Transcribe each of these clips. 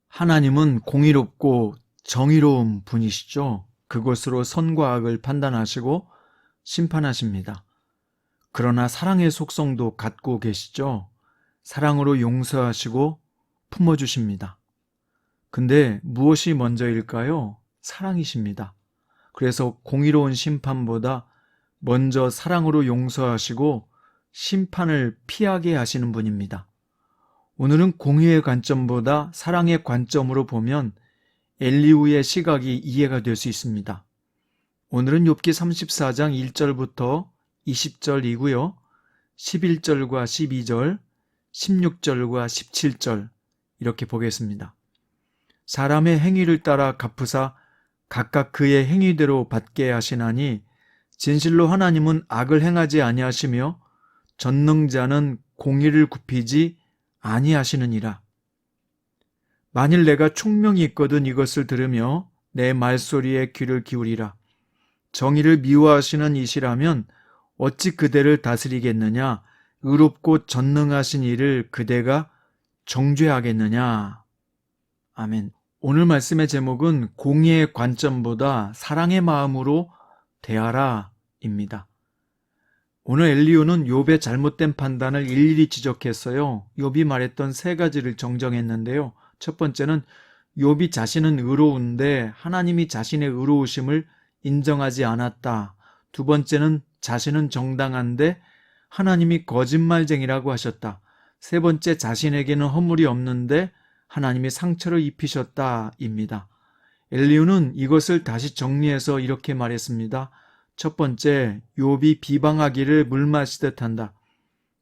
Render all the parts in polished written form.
하나님은 공의롭고 정의로운 분이시죠. 그것으로 선과 악을 판단하시고 심판하십니다. 그러나 사랑의 속성도 갖고 계시죠. 사랑으로 용서하시고 품어주십니다. 근데 무엇이 먼저일까요? 사랑이십니다. 그래서 공의로운 심판보다 먼저 사랑으로 용서하시고 심판을 피하게 하시는 분입니다. 오늘은 공의의 관점보다 사랑의 관점으로 보면 엘리후의 시각이 이해가 될 수 있습니다. 오늘은 욥기 34장 1절부터 20절이고요. 11절과 12절, 16절과 17절 이렇게 보겠습니다. 사람의 행위를 따라 갚으사 각각 그의 행위대로 받게 하시나니 진실로 하나님은 악을 행하지 아니하시며 전능자는 공의를 굽히지 아니하시느니라. 만일 내가 총명이 있거든 이것을 들으며 내 말소리에 귀를 기울이라. 정의를 미워하시는 이시라면 어찌 그대를 다스리겠느냐? 의롭고 전능하신 이를 그대가 정죄하겠느냐? 아멘. 오늘 말씀의 제목은 공의의 관점보다 사랑의 마음으로 대하라 입니다. 오늘 엘리후는 욥의 잘못된 판단을 일일이 지적했어요. 욥이 말했던 세 가지를 정정했는데요. 첫 번째는 욥이 자신은 의로운데 하나님이 자신의 의로우심을 인정하지 않았다. 두 번째는 자신은 정당한데 하나님이 거짓말쟁이라고 하셨다. 세 번째, 자신에게는 허물이 없는데 하나님이 상처를 입히셨다 입니다. 엘리후는 이것을 다시 정리해서 이렇게 말했습니다. 첫 번째, 욥이 비방하기를 물 마시듯 한다.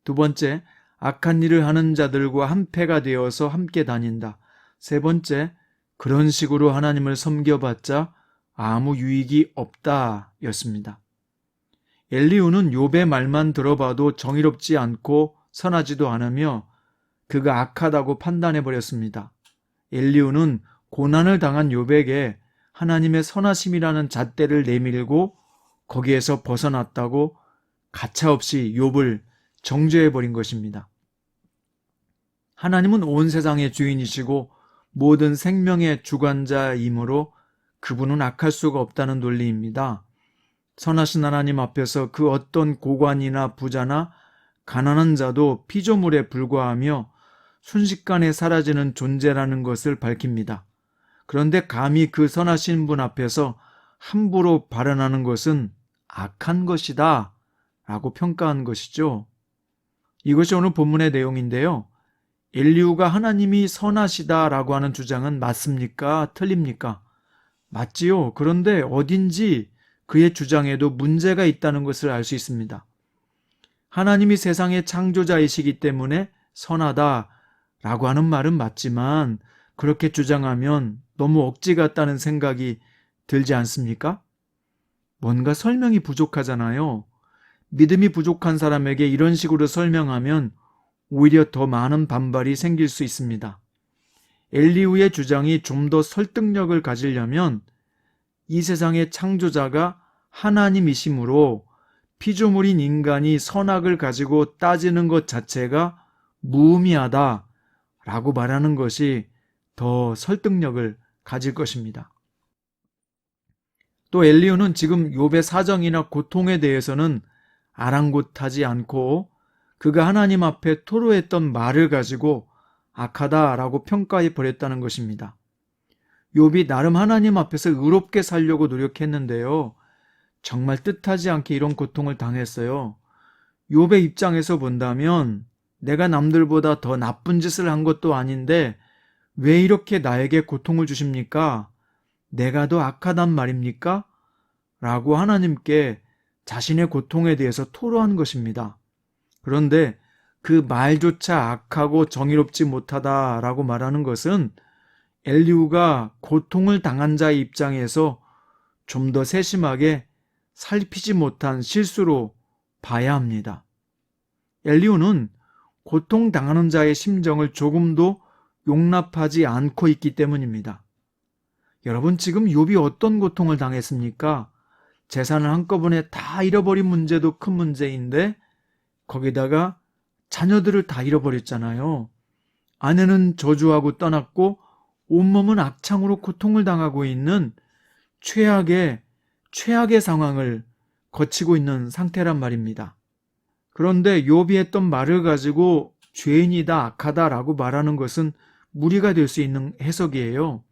두 번째, 악한 일을 하는 자들과 한패가 되어서 함께 다닌다. 세 번째, 그런 식으로 하나님을 섬겨봤자 아무 유익이 없다 였습니다. 엘리후는 욥의 말만 들어봐도 정의롭지 않고 선하지도 않으며 그가 악하다고 판단해버렸습니다. 엘리후는 고난을 당한 욥에게 하나님의 선하심이라는 잣대를 내밀고 거기에서 벗어났다고 가차없이 욥을 정죄해버린 것입니다. 하나님은 온 세상의 주인이시고 모든 생명의 주관자이므로 그분은 악할 수가 없다는 논리입니다. 선하신 하나님 앞에서 그 어떤 고관이나 부자나 가난한 자도 피조물에 불과하며 순식간에 사라지는 존재라는 것을 밝힙니다. 그런데 감히 그 선하신 분 앞에서 함부로 발언하는 것은 악한 것이다 라고 평가한 것이죠. 이것이 오늘 본문의 내용인데요. 엘리후가 하나님이 선하시다라고 하는 주장은 맞습니까? 틀립니까? 맞지요. 그런데 어딘지 그의 주장에도 문제가 있다는 것을 알 수 있습니다. 하나님이 세상의 창조자이시기 때문에 선하다라고 하는 말은 맞지만 그렇게 주장하면 너무 억지 같다는 생각이 들지 않습니까? 뭔가 설명이 부족하잖아요. 믿음이 부족한 사람에게 이런 식으로 설명하면 오히려 더 많은 반발이 생길 수 있습니다. 엘리후의 주장이 좀 더 설득력을 가지려면 이 세상의 창조자가 하나님이시므로 피조물인 인간이 선악을 가지고 따지는 것 자체가 무의미하다라고 말하는 것이 더 설득력을 가질 것입니다. 또 엘리후는 지금 욥의 사정이나 고통에 대해서는 아랑곳하지 않고 그가 하나님 앞에 토로했던 말을 가지고 악하다라고 평가해 버렸다는 것입니다. 욥이 나름 하나님 앞에서 의롭게 살려고 노력했는데요. 정말 뜻하지 않게 이런 고통을 당했어요. 욥의 입장에서 본다면 내가 남들보다 더 나쁜 짓을 한 것도 아닌데 왜 이렇게 나에게 고통을 주십니까? 내가 더 악하단 말입니까? 라고 하나님께 자신의 고통에 대해서 토로한 것입니다. 그런데 그 말조차 악하고 정의롭지 못하다라고 말하는 것은 엘리후가 고통을 당한 자의 입장에서 좀 더 세심하게 살피지 못한 실수로 봐야 합니다. 엘리후는 고통당하는 자의 심정을 조금도 용납하지 않고 있기 때문입니다. 여러분, 지금 욥이 어떤 고통을 당했습니까? 재산을 한꺼번에 다 잃어버린 문제도 큰 문제인데 거기다가 자녀들을 다 잃어버렸잖아요. 아내는 저주하고 떠났고 온몸은 악창으로 고통을 당하고 있는 최악의 상황을 거치고 있는 상태란 말입니다. 그런데 욥이 했던 말을 가지고 죄인이다, 악하다라고 말하는 것은 무리가 될 수 있는 해석이에요.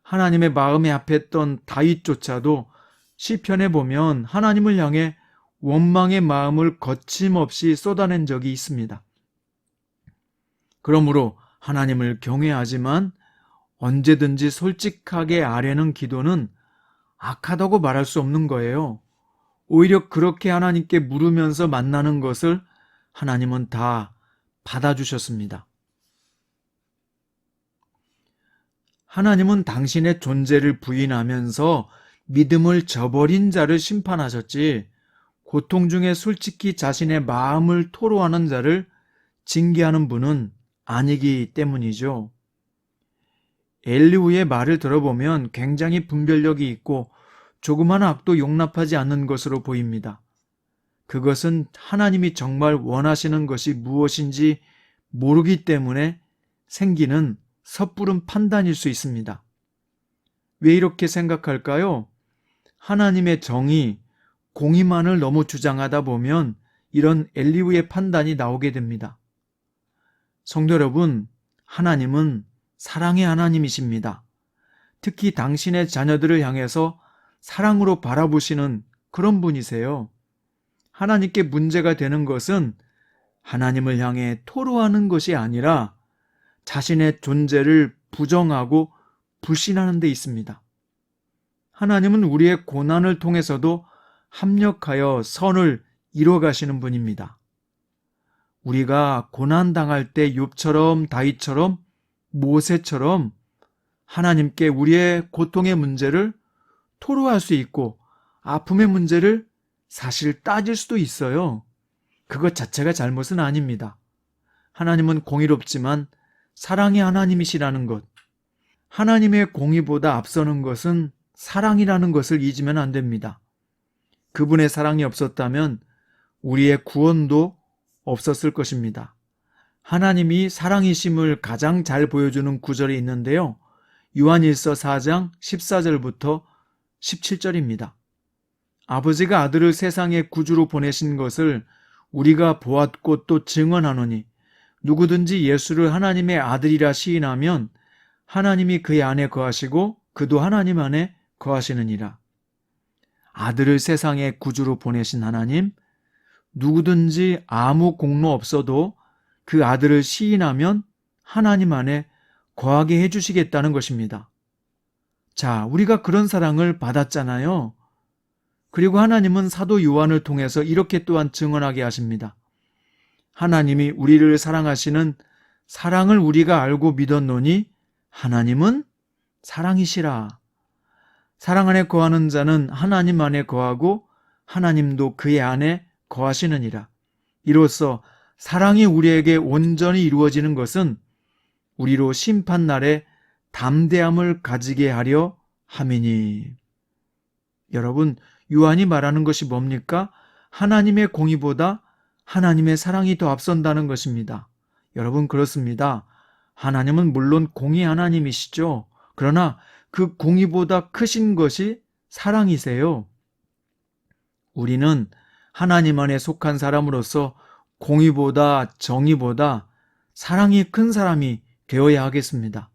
하나님의 마음에 합했던 다윗조차도 시편에 보면 하나님을 향해 원망의 마음을 거침없이 쏟아낸 적이 있습니다. 그러므로 하나님을 경외하지만 언제든지 솔직하게 아뢰는 기도는 악하다고 말할 수 없는 거예요. 오히려 그렇게 하나님께 물으면서 만나는 것을 하나님은 다 받아주셨습니다. 하나님은 당신의 존재를 부인하면서 믿음을 저버린 자를 심판하셨지, 고통 중에 솔직히 자신의 마음을 토로하는 자를 징계하는 분은 아니기 때문이죠. 엘리후의 말을 들어보면 굉장히 분별력이 있고 조그마한 악도 용납하지 않는 것으로 보입니다. 그것은 하나님이 정말 원하시는 것이 무엇인지 모르기 때문에 생기는 섣부른 판단일 수 있습니다. 왜 이렇게 생각할까요? 하나님의 정의, 공의만을 너무 주장하다 보면 이런 엘리후의 판단이 나오게 됩니다. 성도 여러분, 하나님은 사랑의 하나님이십니다. 특히 당신의 자녀들을 향해서 사랑으로 바라보시는 그런 분이세요. 하나님께 문제가 되는 것은 하나님을 향해 토로하는 것이 아니라 자신의 존재를 부정하고 불신하는 데 있습니다. 하나님은 우리의 고난을 통해서도 합력하여 선을 이뤄가시는 분입니다. 우리가 고난당할 때 욥처럼 다윗처럼 모세처럼 하나님께 우리의 고통의 문제를 토로할 수 있고 아픔의 문제를 사실 따질 수도 있어요. 그것 자체가 잘못은 아닙니다. 하나님은 공의롭지만 사랑의 하나님이시라는 것, 하나님의 공의보다 앞서는 것은 사랑이라는 것을 잊으면 안 됩니다. 그분의 사랑이 없었다면 우리의 구원도 없었을 것입니다. 하나님이 사랑이심을 가장 잘 보여주는 구절이 있는데요. 요한일서 4장 14절부터 17절입니다. 아버지가 아들을 세상의 구주로 보내신 것을 우리가 보았고 또 증언하노니 누구든지 예수를 하나님의 아들이라 시인하면 하나님이 그의 안에 거하시고 그도 하나님 안에 거하시느니라. 아들을 세상의 구주로 보내신 하나님, 누구든지 아무 공로 없어도 그 아들을 시인하면 하나님 안에 거하게 해주시겠다는 것입니다. 자, 우리가 그런 사랑을 받았잖아요. 그리고 하나님은 사도 요한을 통해서 이렇게 또한 증언하게 하십니다. 하나님이 우리를 사랑하시는 사랑을 우리가 알고 믿었노니 하나님은 사랑이시라. 사랑 안에 거하는 자는 하나님 안에 거하고 하나님도 그의 안에 거하시느니라. 이로써 사랑이 우리에게 온전히 이루어지는 것은 우리로 심판날에 담대함을 가지게 하려 함이니. 여러분, 요한이 말하는 것이 뭡니까? 하나님의 공의보다 하나님의 사랑이 더 앞선다는 것입니다. 여러분, 그렇습니다. 하나님은 물론 공의 하나님이시죠. 그러나 그 공의보다 크신 것이 사랑이세요. 우리는 하나님 안에 속한 사람으로서 공의보다 정의보다 사랑이 큰 사람이 되어야 하겠습니다.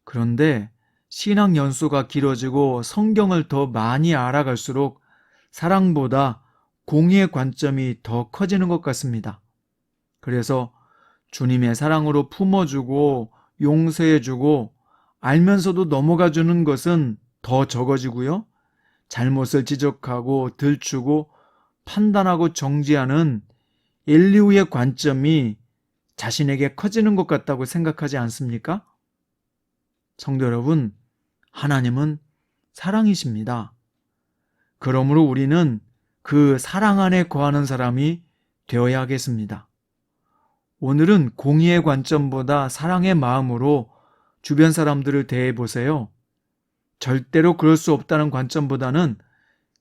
그런데 신앙 연수가 길어지고 성경을 더 많이 알아갈수록 사랑보다 공의의 관점이 더 커지는 것 같습니다. 그래서 주님의 사랑으로 품어주고 용서해주고 알면서도 넘어가주는 것은 더 적어지고요. 잘못을 지적하고 들추고 판단하고 정지하는 엘리후의 관점이 자신에게 커지는 것 같다고 생각하지 않습니까? 성도 여러분, 하나님은 사랑이십니다. 그러므로 우리는 그 사랑 안에 거하는 사람이 되어야 하겠습니다. 오늘은 공의의 관점보다 사랑의 마음으로 주변 사람들을 대해보세요. 절대로 그럴 수 없다는 관점보다는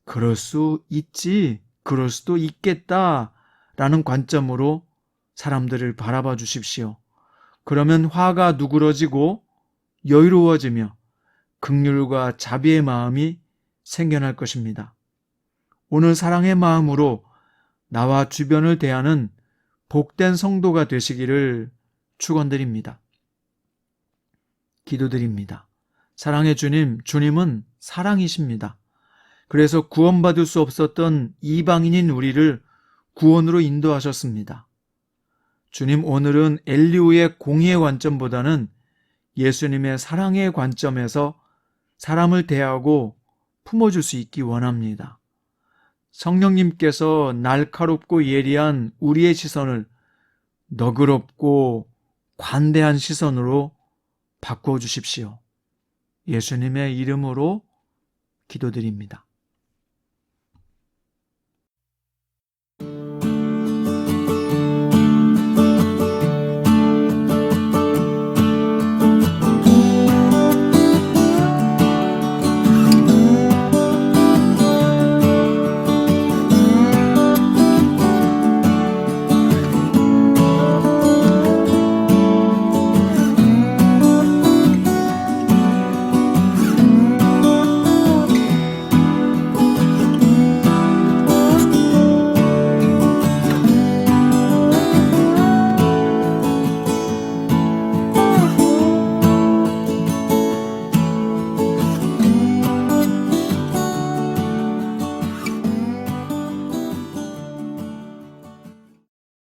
그럴 수 있지, 그럴 수도 있겠다 라는 관점으로 사람들을 바라봐 주십시오. 그러면 화가 누그러지고 여유로워지며 긍휼과 자비의 마음이 생겨날 것입니다. 오늘 사랑의 마음으로 나와 주변을 대하는 복된 성도가 되시기를 축원드립니다. 기도드립니다. 사랑의 주님, 주님은 사랑이십니다. 그래서 구원받을 수 없었던 이방인인 우리를 구원으로 인도하셨습니다. 주님, 오늘은 엘리후의 공의의 관점보다는 예수님의 사랑의 관점에서 사람을 대하고 품어줄 수 있기 원합니다. 성령님께서 날카롭고 예리한 우리의 시선을 너그럽고 관대한 시선으로 바꿔 주십시오. 예수님의 이름으로 기도드립니다.